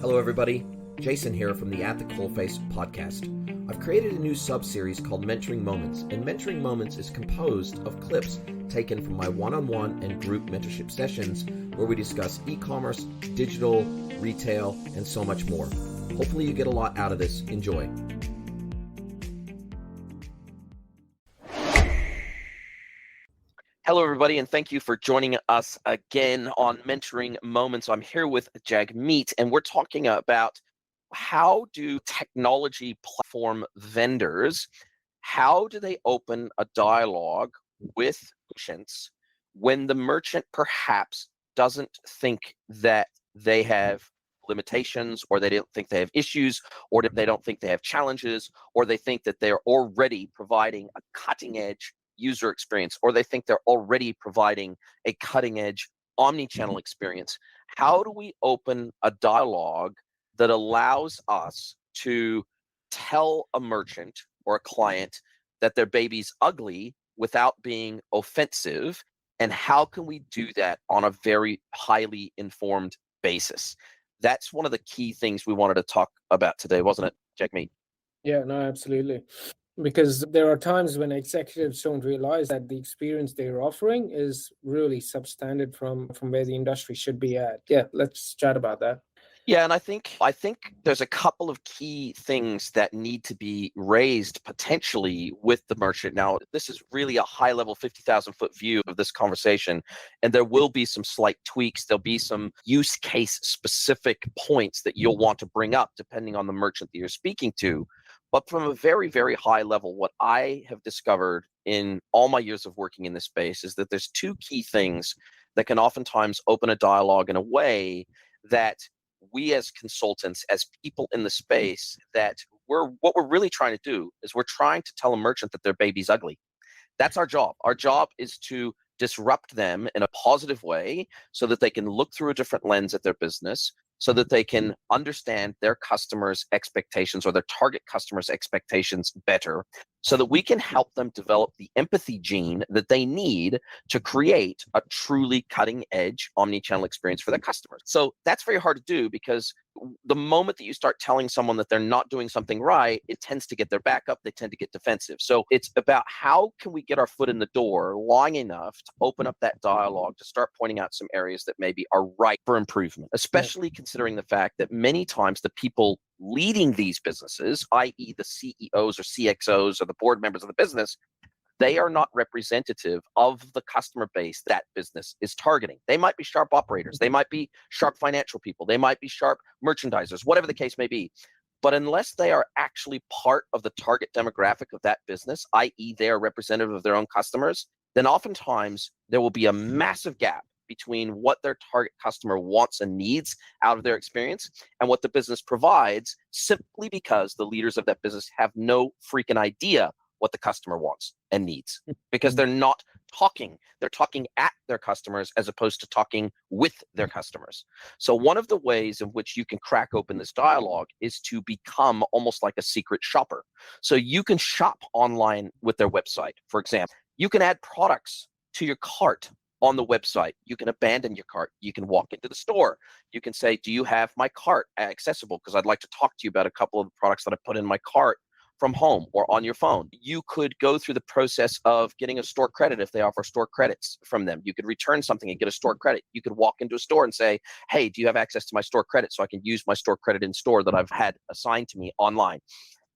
Hello everybody, Jason here from the At the Coalface podcast. I've created a new sub-series called Mentoring Moments, and Mentoring Moments is composed of clips taken from my one-on-one and group mentorship sessions where we discuss e-commerce, digital, retail, and so much more. Hopefully you get a lot out of this. Enjoy. Hello, everybody, and thank you for joining us again on Mentoring Moments. I'm here with Jagmeet, and we're talking about how do technology platform vendors, how do they open a dialogue with merchants when the merchant perhaps doesn't think that they have limitations, or they don't think they have issues, or they don't think they have challenges, or they think that they're already providing a cutting-edge user experience, or they think they're already providing a cutting-edge omni-channel experience. How do we open a dialogue that allows us to tell a merchant or a client that their baby's ugly without being offensive? And how can we do that on a very highly informed basis? That's one of the key things we wanted to talk about today, wasn't it, Jagmeet? Yeah, no, absolutely. Because there are times when executives don't realize that the experience they're offering is really substandard from where the industry should be at. Yeah, let's chat about that. Yeah, and I think there's a couple of key things that need to be raised potentially with the merchant. Now, this is really a high-level 50,000-foot view of this conversation, and there will be some slight tweaks. There'll be some use case specific points that you'll want to bring up depending on the merchant that you're speaking to. But from a very, very high level, what I have discovered in all my years of working in this space is that there's two key things that can oftentimes open a dialogue in a way that we as consultants, as people in the space, that what we're really trying to do is we're trying to tell a merchant that their baby's ugly. That's our job. Our job is to disrupt them in a positive way so that they can look through a different lens at their business, so that they can understand their customers' expectations or their target customers' expectations better, so that we can help them develop the empathy gene that they need to create a truly cutting-edge omni-channel experience for their customers. So that's very hard to do, because the moment that you start telling someone that they're not doing something right, it tends to get their back up. They tend to get defensive. So it's about how can we get our foot in the door long enough to open up that dialogue, to start pointing out some areas that maybe are ripe for improvement, especially considering the fact that many times the people leading these businesses, i.e. the CEOs or CXOs or the board members of the business, they are not representative of the customer base that business is targeting. They might be sharp operators. They might be sharp financial people. They might be sharp merchandisers, whatever the case may be. But unless they are actually part of the target demographic of that business, i.e. they are representative of their own customers, then oftentimes there will be a massive gap between what their target customer wants and needs out of their experience and what the business provides, simply because the leaders of that business have no freaking idea what the customer wants and needs, because they're not talking. They're talking at their customers as opposed to talking with their customers. So one of the ways in which you can crack open this dialogue is to become almost like a secret shopper. So you can shop online with their website. For example, you can add products to your cart on the website. You can abandon your cart. You can walk into the store. You can say, do you have my cart accessible? Because I'd like to talk to you about a couple of the products that I put in my cart from home or on your phone. You could go through the process of getting a store credit if they offer store credits from them. You could return something and get a store credit. You could walk into a store and say, hey, do you have access to my store credit so I can use my store credit in store that I've had assigned to me online?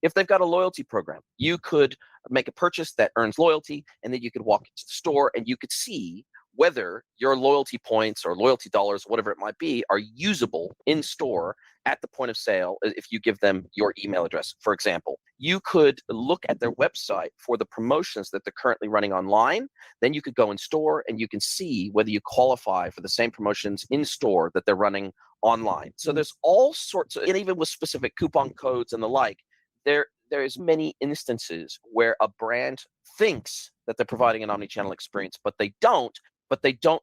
If they've got a loyalty program, you could make a purchase that earns loyalty, and then you could walk into the store and you could see whether your loyalty points or loyalty dollars, whatever it might be, are usable in store at the point of sale if you give them your email address, for example. You could look at their website for the promotions that they're currently running online. Then you could go in store and you can see whether you qualify for the same promotions in store that they're running online. So there's all sorts of, and even with specific coupon codes and the like, there is many instances where a brand thinks that they're providing an omni-channel experience, but they don't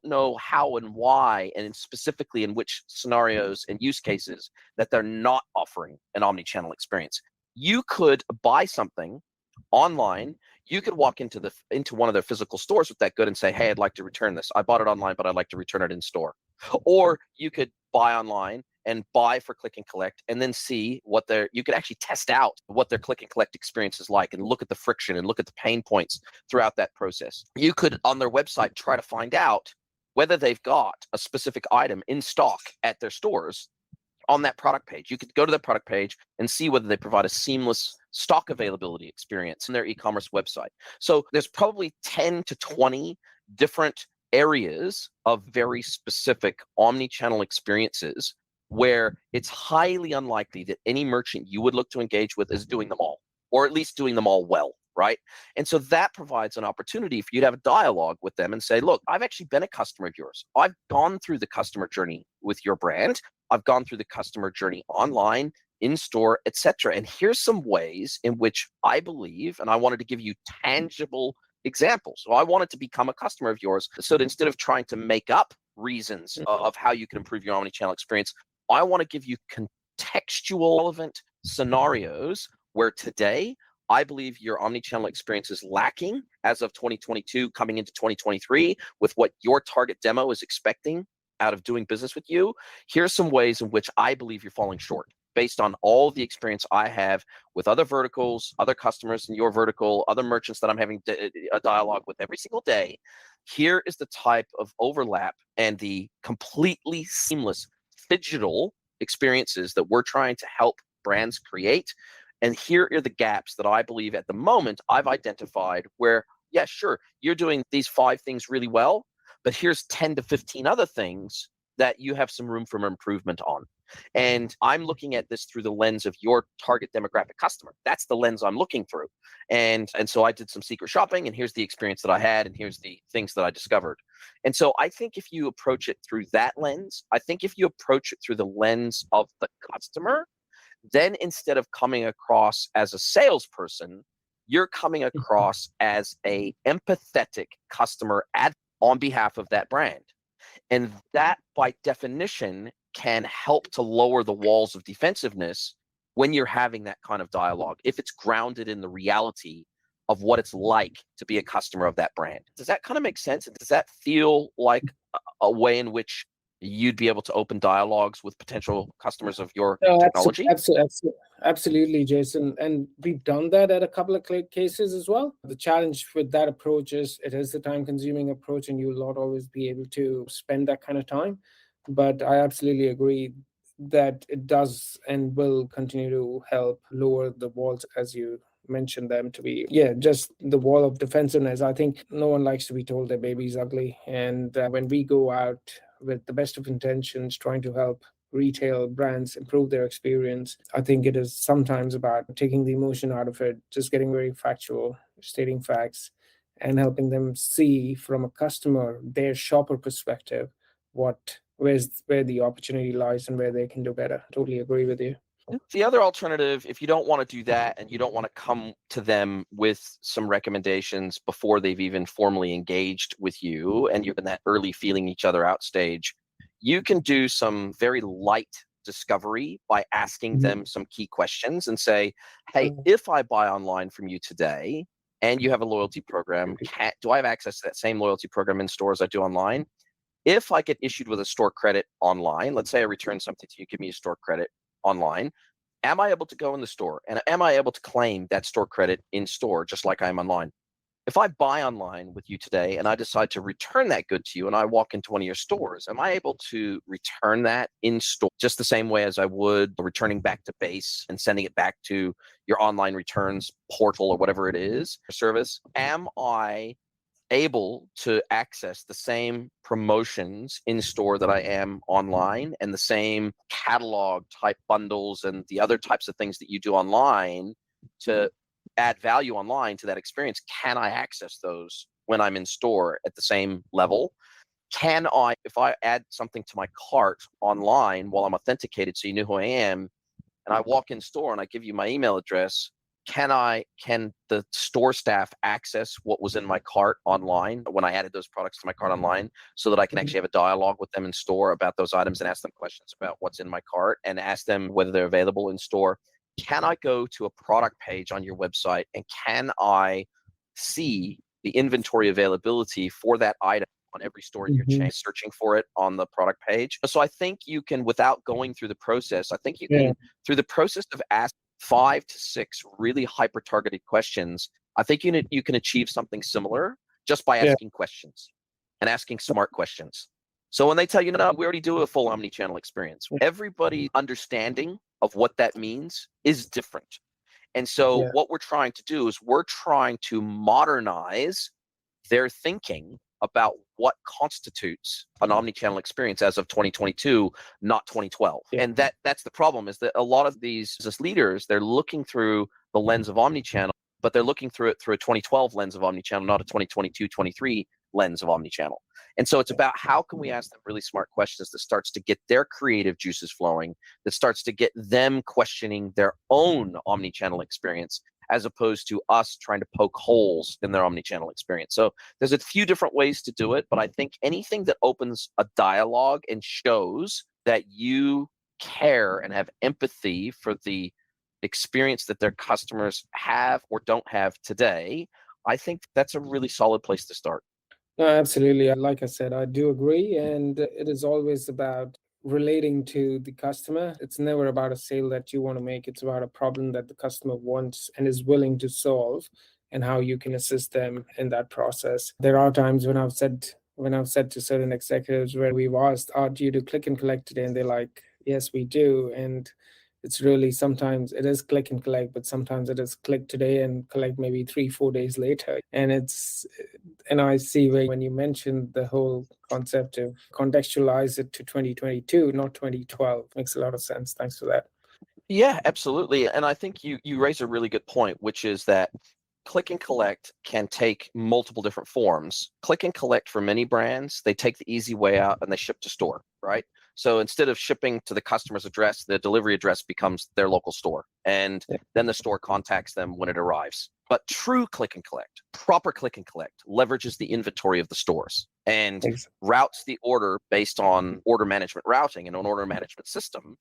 know how and why, and specifically in which scenarios and use cases that they're not offering an omni-channel experience. You could buy something online. You could walk into one of their physical stores with that good and say, hey, I'd like to return this. I bought it online, but I'd like to return it in store. Or you could buy online and buy for click and collect, and then see what you could actually test out what their click and collect experience is like, and look at the friction and look at the pain points throughout that process. You could, on their website, try to find out whether they've got a specific item in stock at their stores on that product page. You could go to the product page and see whether they provide a seamless stock availability experience in their e-commerce website. So there's probably 10 to 20 different areas of very specific omni-channel experiences where it's highly unlikely that any merchant you would look to engage with is doing them all, or at least doing them all well, right? And so that provides an opportunity for you to have a dialogue with them and say, look, I've actually been a customer of yours. I've gone through the customer journey with your brand. I've gone through the customer journey online, in store, etc. And here's some ways in which I believe, and I wanted to give you tangible examples. So I wanted to become a customer of yours. So that instead of trying to make up reasons of how you can improve your omnichannel experience, I want to give you contextual, relevant scenarios where today I believe your omnichannel experience is lacking as of 2022 coming into 2023 with what your target demo is expecting out of doing business with you. Here's some ways in which I believe you're falling short based on all the experience I have with other verticals, other customers in your vertical, other merchants that I'm having a dialogue with every single day. Here is the type of overlap and the completely seamless digital experiences that we're trying to help brands create. And here are the gaps that I believe at the moment I've identified where, yeah, sure, you're doing these 5 things really well, but here's 10 to 15 other things that you have some room for improvement on. And I'm looking at this through the lens of your target demographic customer. That's the lens I'm looking through. And so I did some secret shopping, and here's the experience that I had, and here's the things that I discovered. And so I think if you approach it through that lens, I think if you approach it through the lens of the customer, then instead of coming across as a salesperson, you're coming across as a empathetic customer advocate on behalf of that brand. And that, by definition, can help to lower the walls of defensiveness when you're having that kind of dialogue, if it's grounded in the reality of what it's like to be a customer of that brand. Does that kind of make sense? Does that feel like a way in which you'd be able to open dialogues with potential customers of your technology? Absolutely, Jason. And we've done that at a couple of cases as well. The challenge with that approach is it is the time-consuming approach, and you will not always be able to spend that kind of time. But I absolutely agree that it does and will continue to help lower the walls, as you mentioned them to be, just the wall of defensiveness. I think no one likes to be told their baby's ugly. And when we go out with the best of intentions, trying to help retail brands improve their experience, I think it is sometimes about taking the emotion out of it, just getting very factual, stating facts, and helping them see from a customer, their shopper perspective, where the opportunity lies and where they can do better. Totally agree with you. The other alternative, if you don't want to do that and you don't want to come to them with some recommendations before they've even formally engaged with you and you're in that early feeling each other out stage, you can do some very light discovery by asking them some key questions and say, hey, if I buy online from you today and you have a loyalty program, do I have access to that same loyalty program in store as I do online? If I get issued with a store credit online, let's say I return something to you, give me a store credit online, am I able to go in the store and am I able to claim that store credit in store just like I am online? If I buy online with you today and I decide to return that good to you and I walk into one of your stores, am I able to return that in store just the same way as I would returning back to base and sending it back to your online returns portal or whatever it is, service? Am I able to access the same promotions in store that I am online and the same catalog type bundles and the other types of things that you do online to add value online to that experience? Can I access those when I'm in store at the same level? Can I, if I add something to my cart online while I'm authenticated so you know who I am, and I walk in store and I give you my email address, can the store staff access what was in my cart online when I added those products to my cart online so that I can actually have a dialogue with them in store about those items and ask them questions about what's in my cart and ask them whether they're available in store? Can I go to a product page on your website and can I see the inventory availability for that item on every store in your chain, searching for it on the product page. So I think you can, without going through the process, I think you can, through the process of asking 5 to 6 really hyper-targeted questions, I think you can achieve something similar just by asking questions and asking smart questions. So when they tell you, no, we already do a full omni-channel experience, everybody's understanding of what that means is different. And so what we're trying to do is we're trying to modernize their thinking about what constitutes an omni-channel experience as of 2022, not 2012. And that's the problem, is that a lot of these business leaders, they're looking through the lens of omni-channel, but they're looking through it through a 2012 lens of omni-channel, not a 2022, 23 lens of omni-channel. And so it's about how can we ask them really smart questions that starts to get their creative juices flowing, that starts to get them questioning their own omni-channel experience, as opposed to us trying to poke holes in their omni-channel experience. So there's a few different ways to do it, but I think anything that opens a dialogue and shows that you care and have empathy for the experience that their customers have or don't have today, I think that's a really solid place to start. No, absolutely. Like I said, I do agree. And it is always about relating to the customer. It's never about a sale that you want to make. It's about a problem that the customer wants and is willing to solve, and how you can assist them in that process. There are times when I've said to certain executives where we've asked, do you do click and collect today? And they're like, yes, we do. And it's really, sometimes it is click and collect, but sometimes it is click today and collect maybe 3-4 days later. And I see when you mentioned the whole concept of contextualize it to 2022, not 2012, makes a lot of sense. Thanks for that. Yeah, absolutely. And I think you raise a really good point, which is that click and collect can take multiple different forms. Click and collect, for many brands, they take the easy way out and they ship to store, right? So instead of shipping to the customer's address, the delivery address becomes their local store. And then the store contacts them when it arrives. But true click and collect, proper click and collect, leverages the inventory of the stores and routes the order based on order management routing and an order management system.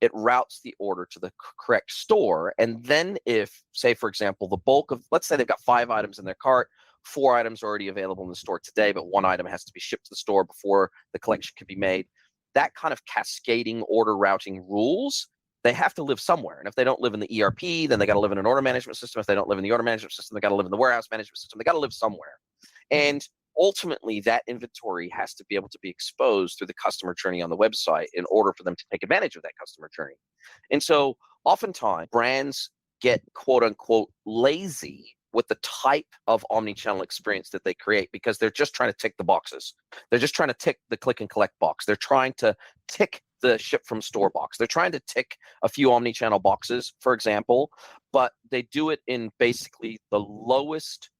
It routes the order to the correct store. And then if, say, for example, the bulk of, let's say they've got 5 items in their cart, 4 items are already available in the store today, but 1 item has to be shipped to the store before the collection can be made. That kind of cascading order routing rules, they have to live somewhere. And if they don't live in the ERP, then they got to live in an order management system. If they don't live in the order management system, they got to live in the warehouse management system. They got to live somewhere. And ultimately, that inventory has to be able to be exposed through the customer journey on the website in order for them to take advantage of that customer journey. And so oftentimes brands get quote unquote lazy with the type of omni-channel experience that they create, because they're just trying to tick the boxes. They're just trying to tick the click and collect box. They're trying to tick the ship from store box. They're trying to tick a few omni-channel boxes, for example, but they do it in basically the lowest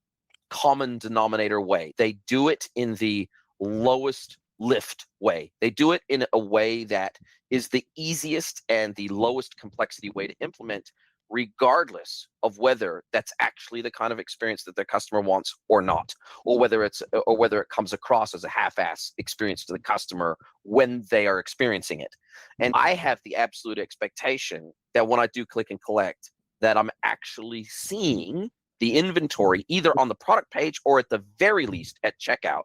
common denominator way. They do it in the lowest lift way. They do it in a way that is the easiest and the lowest complexity way to implement, regardless of whether that's actually the kind of experience that their customer wants or not, or whether it comes across as a half-ass experience to the customer when they are experiencing it. And I have the absolute expectation that when I do click and collect, that I'm actually seeing the inventory either on the product page or at the very least at checkout.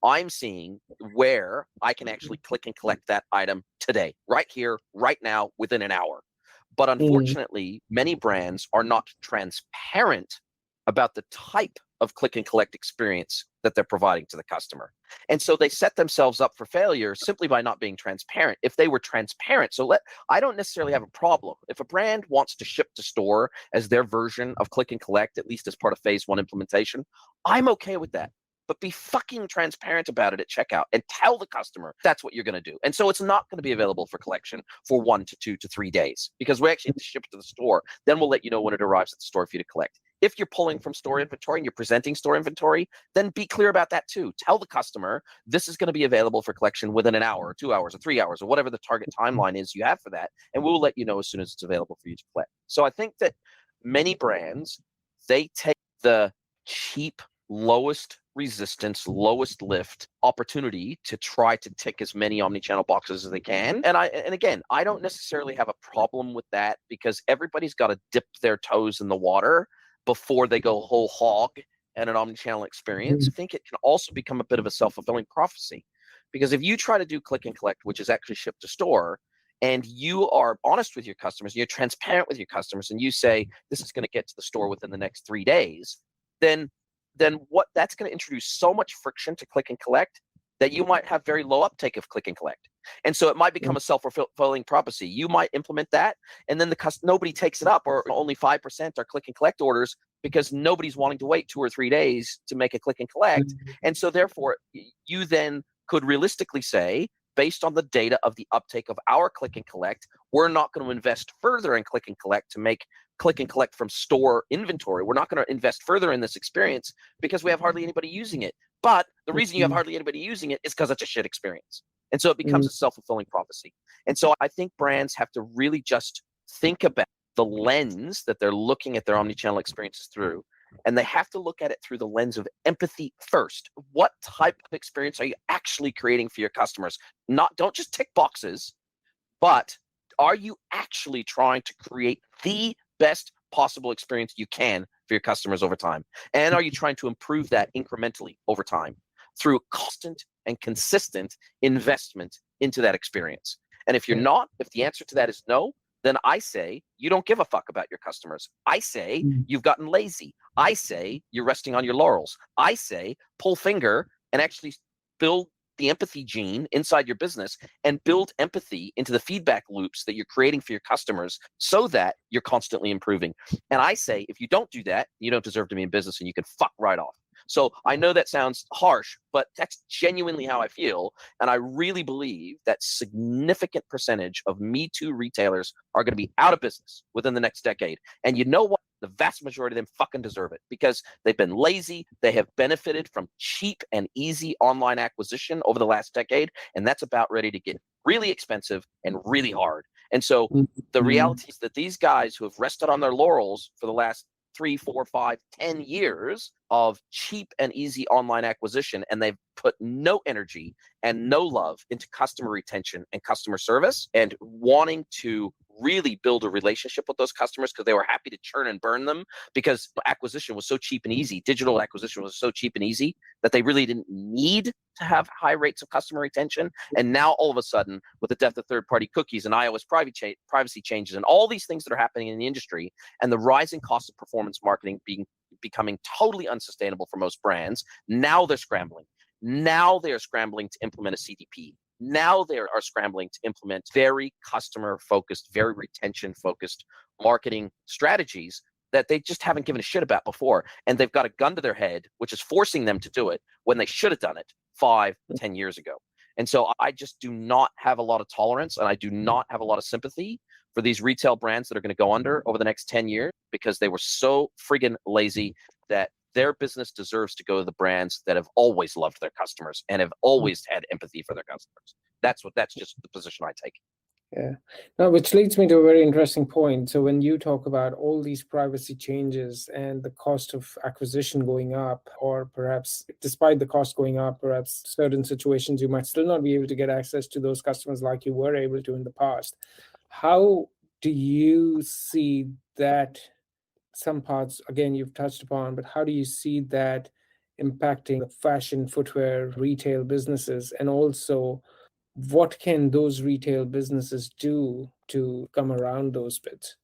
I'm seeing where I can actually click and collect that item today, right here, right now, within an hour. But unfortunately, many brands are not transparent about the type of click and collect experience that they're providing to the customer. And so they set themselves up for failure simply by not being transparent. If they were transparent, I don't necessarily have a problem. If a brand wants to ship to store as their version of click and collect, at least as part of phase 1 implementation, I'm okay with that. But be fucking transparent about it at checkout and tell the customer that's what you're going to do. And so it's not going to be available for collection for 1 to 2 to 3 days, because we actually have to ship it to the store. Then we'll let you know when it arrives at the store for you to collect. If you're pulling from store inventory and you're presenting store inventory, then be clear about that too. Tell the customer this is going to be available for collection within an hour or 2 hours or 3 hours or whatever the target timeline is you have for that. And we'll let you know as soon as it's available for you to collect. So I think that many brands, they take the cheap, lowest resistance, lowest lift opportunity to try to tick as many omni-channel boxes as they can. And again, I don't necessarily have a problem with that, because everybody's got to dip their toes in the water before they go whole hog and an omnichannel experience, I think it can also become a bit of a self-fulfilling prophecy. Because if you try to do click and collect, which is actually ship to store, and you are honest with your customers, you're transparent with your customers, and you say this is going to get to the store within the next 3 days, then what that's going to introduce so much friction to click and collect that you might have very low uptake of click and collect. And so it might become a self-fulfilling prophecy. You might implement that, and then nobody takes it up, or only 5% are click and collect orders because nobody's wanting to wait 2 or 3 days to make a click and collect. And so therefore, you then could realistically say, based on the data of the uptake of our click and collect, we're not going to invest further in click and collect to make click and collect from store inventory. We're not going to invest further in this experience because we have hardly anybody using it. But the reason you have hardly anybody using it is because it's a shit experience. And so it becomes a self-fulfilling prophecy. And so I think brands have to really just think about the lens that they're looking at their omnichannel experiences through. And they have to look at it through the lens of empathy first. What type of experience are you actually creating for your customers? Don't just tick boxes, but are you actually trying to create the best possible experience you can for your customers over time? And are you trying to improve that incrementally over time through constant and consistent investment into that experience? And if you're not, if the answer to that is no, then I say you don't give a fuck about your customers. I say you've gotten lazy. I say you're resting on your laurels. I say pull finger and actually build the empathy gene inside your business and build empathy into the feedback loops that you're creating for your customers so that you're constantly improving. And I say, if you don't do that, you don't deserve to be in business and you can fuck right off. So I know that sounds harsh, but that's genuinely how I feel. And I really believe that significant percentage of Me Too retailers are going to be out of business within the next decade. And you know what? The vast majority of them fucking deserve it because they've been lazy. They have benefited from cheap and easy online acquisition over the last decade. And that's about ready to get really expensive and really hard. And so the reality is that these guys who have rested on their laurels for the last 3, 4, 5, 10 years of cheap and easy online acquisition, and they've put no energy and no love into customer retention and customer service and wanting to really build a relationship with those customers because they were happy to churn and burn them because acquisition was so cheap and easy. Digital acquisition was so cheap and easy that they really didn't need to have high rates of customer retention. And now all of a sudden, with the death of third-party cookies and iOS privacy changes and all these things that are happening in the industry and the rising cost of performance marketing becoming totally unsustainable for most brands, now they're scrambling. Now they are scrambling to implement a CDP. Now they are scrambling to implement very customer-focused, very retention-focused marketing strategies that they just haven't given a shit about before. And they've got a gun to their head, which is forcing them to do it when they should have done it 5, 10 years ago. And so I just do not have a lot of tolerance, and I do not have a lot of sympathy for these retail brands that are going to go under over the next 10 years because they were so friggin' lazy that their business deserves to go to the brands that have always loved their customers and have always had empathy for their customers. That's just the position I take. Yeah. Now, which leads me to a very interesting point. So when you talk about all these privacy changes and the cost of acquisition going up, or perhaps despite the cost going up, perhaps certain situations you might still not be able to get access to those customers like you were able to in the past. How do you see that? Some parts, again, you've touched upon, but how do you see that impacting the fashion, footwear, retail businesses? And also, what can those retail businesses do to come around those bits?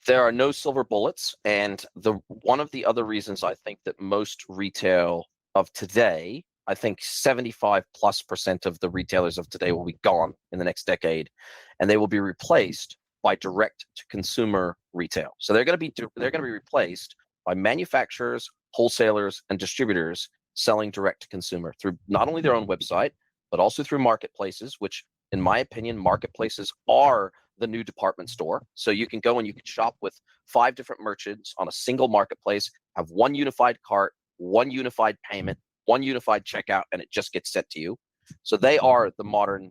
There are no silver bullets. And one of the other reasons I think that most retail of today, I think 75+% of the retailers of today will be gone in the next decade, and they will be replaced by direct to consumer retail. So they're going to be replaced by manufacturers, wholesalers, and distributors selling direct to consumer through not only their own website, but also through marketplaces, which in my opinion, marketplaces are the new department store. So you can go and you can shop with 5 different merchants on a single marketplace, have one unified cart, one unified payment, one unified checkout, and it just gets sent to you. So they are the modern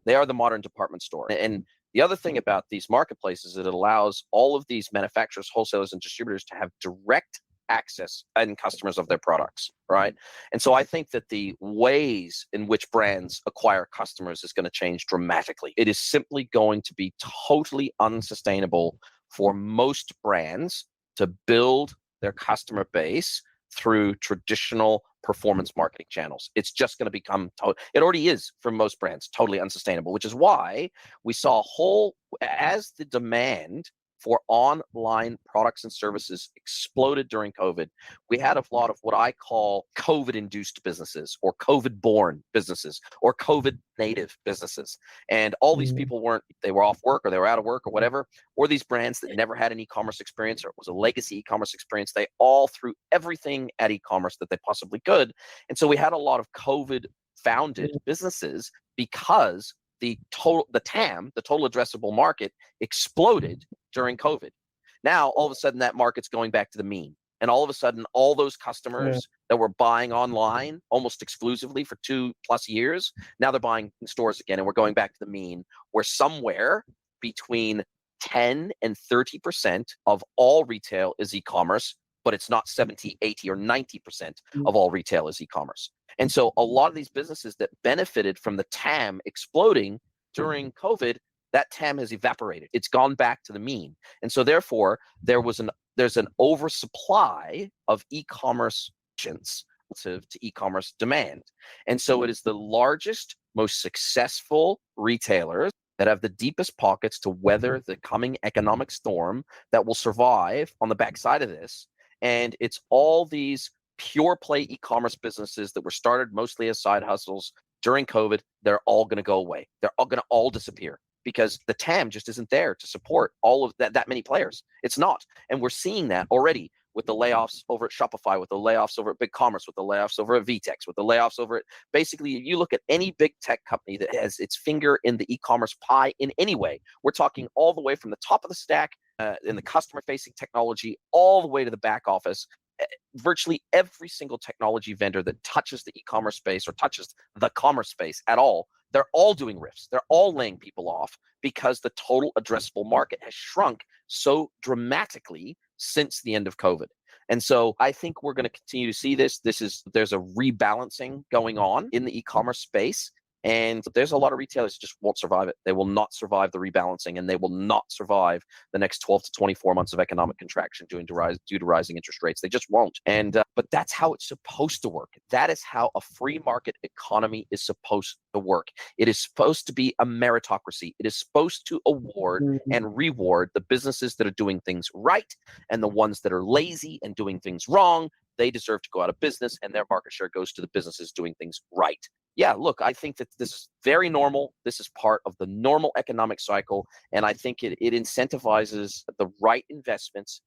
department store. And the other thing about these marketplaces is it allows all of these manufacturers, wholesalers, and distributors to have direct access and customers of their products, right? And so I think that the ways in which brands acquire customers is going to change dramatically. It is simply going to be totally unsustainable for most brands to build their customer base through traditional performance marketing channels. It's just going to become, it already is for most brands, totally unsustainable, which is why we saw as the demand for online products and services exploded during COVID, we had a lot of what I call COVID-induced businesses or COVID-born businesses or COVID-native businesses. And all these people they were off work or they were out of work or whatever, or these brands that never had an e-commerce experience or it was a legacy e-commerce experience, they all threw everything at e-commerce that they possibly could. And so we had a lot of COVID-founded businesses because the TAM, the total addressable market, exploded during COVID. Now, all of a sudden, that market's going back to the mean. And all of a sudden, all those customers that were buying online almost exclusively for 2+ years, now they're buying in stores again, and we're going back to the mean, where somewhere between 10 and 30% of all retail is e-commerce, but it's not 70, 80, or 90% of all retail is e-commerce. And so a lot of these businesses that benefited from the TAM exploding during COVID, that TAM has evaporated. It's gone back to the mean. And so therefore, there's an oversupply of e-commerce to e-commerce demand. And so it is the largest, most successful retailers that have the deepest pockets to weather the coming economic storm that will survive on the backside of this. And it's all these pure play e-commerce businesses that were started mostly as side hustles during COVID. They're all going to go away. They're all going to all disappear because the TAM just isn't there to support all of that many players. It's not. And we're seeing that already with the layoffs over at Shopify, with the layoffs over at BigCommerce, with the layoffs over at VTEX, with the layoffs over at basically, you look at any big tech company that has its finger in the e-commerce pie in any way. We're talking all the way from the top of the stack in the customer-facing technology all the way to the back office. Virtually every single technology vendor that touches the e-commerce space or touches the commerce space at all, they're all doing riffs. They're all laying people off because the total addressable market has shrunk so dramatically since the end of COVID. And so I think we're going to continue to see this. There's a rebalancing going on in the e-commerce space. And there's a lot of retailers that just won't survive it. They will not survive the rebalancing, and they will not survive the next 12 to 24 months of economic contraction due to rising interest rates. They just won't. And but that's how it's supposed to work. That is how a free market economy is supposed to work. It is supposed to be a meritocracy. It is supposed to award and reward the businesses that are doing things right, and the ones that are lazy and doing things wrong, they deserve to go out of business, and their market share goes to the businesses doing things right. Yeah, look, I think that this is very normal. This is part of the normal economic cycle. And I think it incentivizes the right investments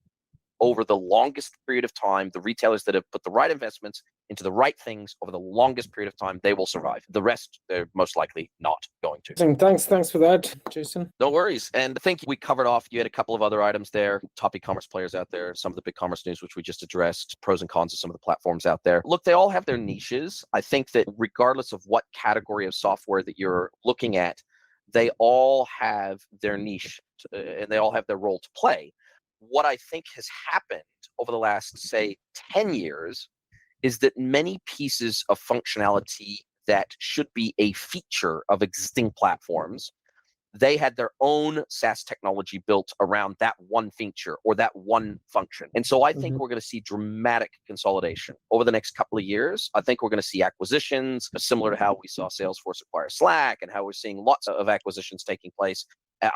over the longest period of time. The retailers that have put the right investments into the right things over the longest period of time, they will survive. The rest, they're most likely not going to. Thanks for that, Jason. No worries. And I think we covered off, you had a couple of other items there, top e-commerce players out there, some of the big commerce news, which we just addressed, pros and cons of some of the platforms out there. Look, they all have their niches. I think that regardless of what category of software that you're looking at, they all have their niche and they all have their role to play. What I think has happened over the last, say, 10 years is that many pieces of functionality that should be a feature of existing platforms, they had their own SaaS technology built around that one feature or that one function. And so I think we're going to see dramatic consolidation over the next couple of years. I think we're going to see acquisitions similar to how we saw Salesforce acquire Slack and how we're seeing lots of acquisitions taking place.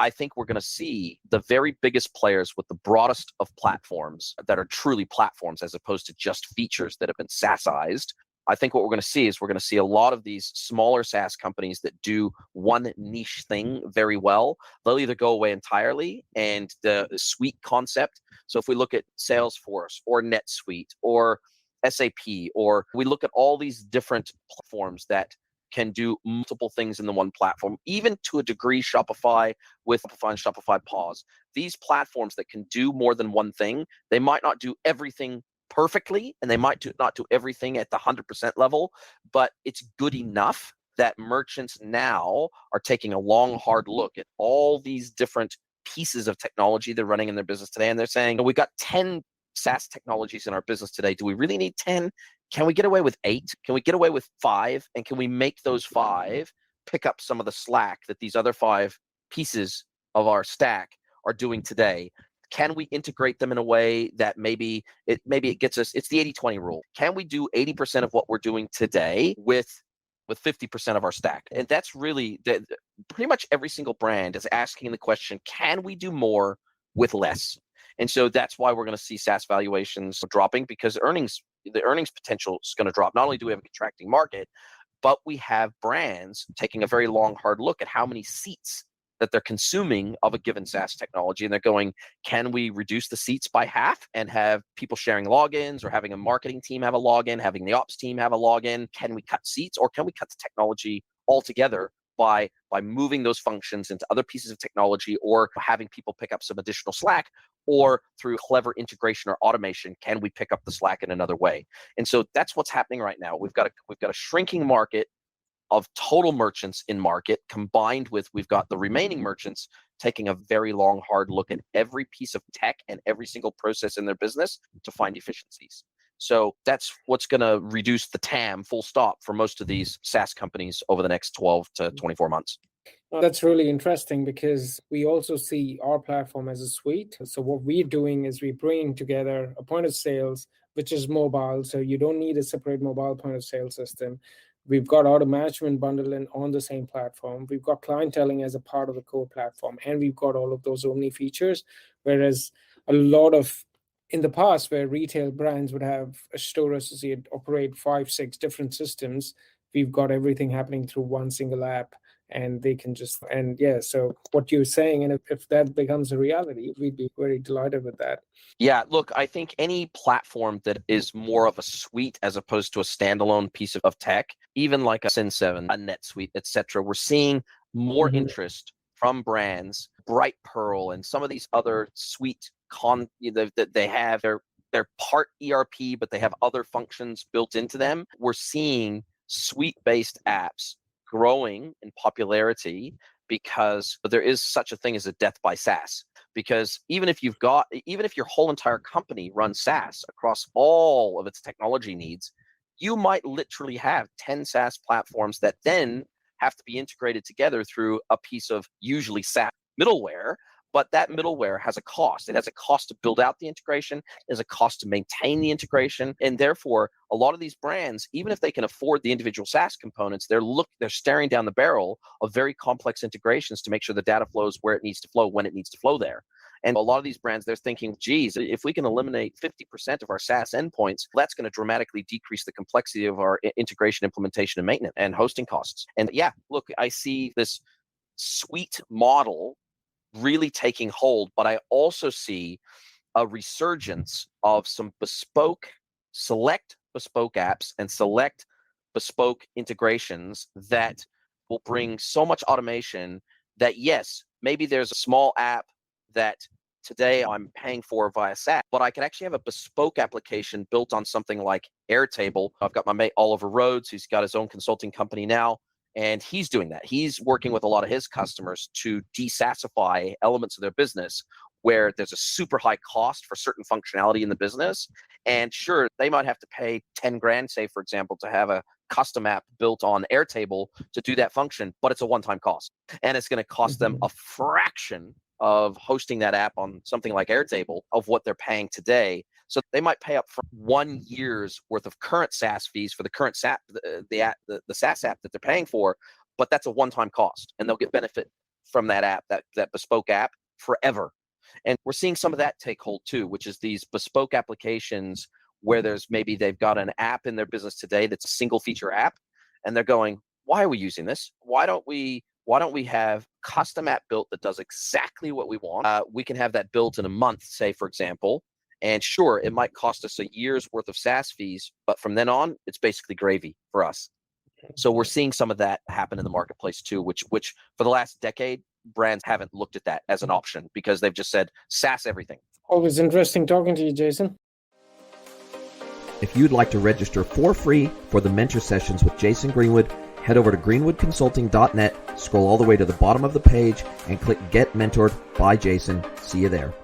I think we're going to see the very biggest players with the broadest of platforms that are truly platforms as opposed to just features that have been SaaSized. I think what we're going to see is we're going to see a lot of these smaller SaaS companies that do one niche thing very well. They'll either go away entirely and the suite concept. So if we look at Salesforce or NetSuite or SAP, or we look at all these different platforms that can do multiple things in the one platform, even to a degree Shopify with Shopify and Shopify Pause. These platforms that can do more than one thing, they might not do everything perfectly, and they might not do everything at the 100% level, but it's good enough that merchants now are taking a long, hard look at all these different pieces of technology they're running in their business today, and they're saying, we got 10 SaaS technologies in our business today. Do we really need 10? Can we get away with 8? Can we get away with 5? And can we make those 5 pick up some of the slack that these other 5 pieces of our stack are doing today? Can we integrate them in a way that maybe it gets us, it's the 80-20 rule. Can we do 80% of what we're doing today with 50% of our stack? And that's really pretty much every single brand is asking the question, can we do more with less? And so that's why we're going to see SaaS valuations dropping, because the earnings potential is going to drop. Not only do we have a contracting market, but we have brands taking a very long, hard look at how many seats that they're consuming of a given SaaS technology. And they're going, can we reduce the seats by half and have people sharing logins, or having a marketing team have a login, having the ops team have a login? Can we cut seats, or can we cut the technology altogether by moving those functions into other pieces of technology, or having people pick up some additional slack, or through clever integration or automation, can we pick up the slack in another way? And so that's what's happening right now. We've got a shrinking market of total merchants in market, combined with we've got the remaining merchants taking a very long, hard look at every piece of tech and every single process in their business to find efficiencies. So that's what's going to reduce the TAM full stop for most of these SaaS companies over the next 12 to 24 months. That's really interesting, because we also see our platform as a suite. So what we're doing is we're bringing together a point of sales, which is mobile. So you don't need a separate mobile point of sale system. We've got auto management bundling on the same platform. We've got clienteling as a part of the core platform. And we've got all of those Omni features. Whereas a lot of, in the past, where retail brands would have a store associate operate 5-6 different systems, we've got everything happening through one single app. And they can just, and yeah, so what you're saying, and if that becomes a reality, we'd be very delighted with that. Yeah, look, I think any platform that is more of a suite as opposed to a standalone piece of tech, even like a Sin7, a NetSuite, etc., we're seeing more interest from brands, Bright Pearl, and some of these other suite that they have. They're part ERP, but they have other functions built into them. We're seeing suite-based apps growing in popularity, because there is such a thing as a death by SaaS. Because even if your whole entire company runs SaaS across all of its technology needs, you might literally have 10 SaaS platforms that then have to be integrated together through a piece of usually SaaS middleware. But that middleware has a cost. It has a cost to build out the integration. There's a cost to maintain the integration. And therefore, a lot of these brands, even if they can afford the individual SaaS components, they're staring down the barrel of very complex integrations to make sure the data flows where it needs to flow, when it needs to flow there. And a lot of these brands, they're thinking, geez, if we can eliminate 50% of our SaaS endpoints, that's going to dramatically decrease the complexity of our integration, implementation, and maintenance and hosting costs. And yeah, look, I see this suite model really taking hold, but I also see a resurgence of some select bespoke apps and select bespoke integrations that will bring so much automation that, yes, maybe there's a small app that today I'm paying for via SaaS, but I can actually have a bespoke application built on something like Airtable. I've got my mate Oliver Rhodes, who's got his own consulting company now, and he's doing that. He's working with a lot of his customers to de-SaaSify elements of their business where there's a super high cost for certain functionality in the business. And sure, they might have to pay 10 grand, say, for example, to have a custom app built on Airtable to do that function, but it's a one-time cost. And it's going to cost them a fraction of hosting that app on something like Airtable of what they're paying today. So they might pay up for 1 year's worth of current SaaS fees for the current SaaS, the SaaS app that they're paying for, but that's a one-time cost, and they'll get benefit from that app, that bespoke app, forever. And we're seeing some of that take hold too, which is these bespoke applications where they've got an app in their business today that's a single feature app, and they're going, why are we using this? Why don't we have custom app built that does exactly what we want? We can have that built in a month, say, for example. And sure, it might cost us a year's worth of SaaS fees, but from then on, it's basically gravy for us. So we're seeing some of that happen in the marketplace too, which for the last decade, brands haven't looked at that as an option because they've just said SaaS everything. Always interesting talking to you, Jason. If you'd like to register for free for the Mentor Sessions with Jason Greenwood, head over to greenwoodconsulting.net, scroll all the way to the bottom of the page, and click Get Mentored by Jason. See you there.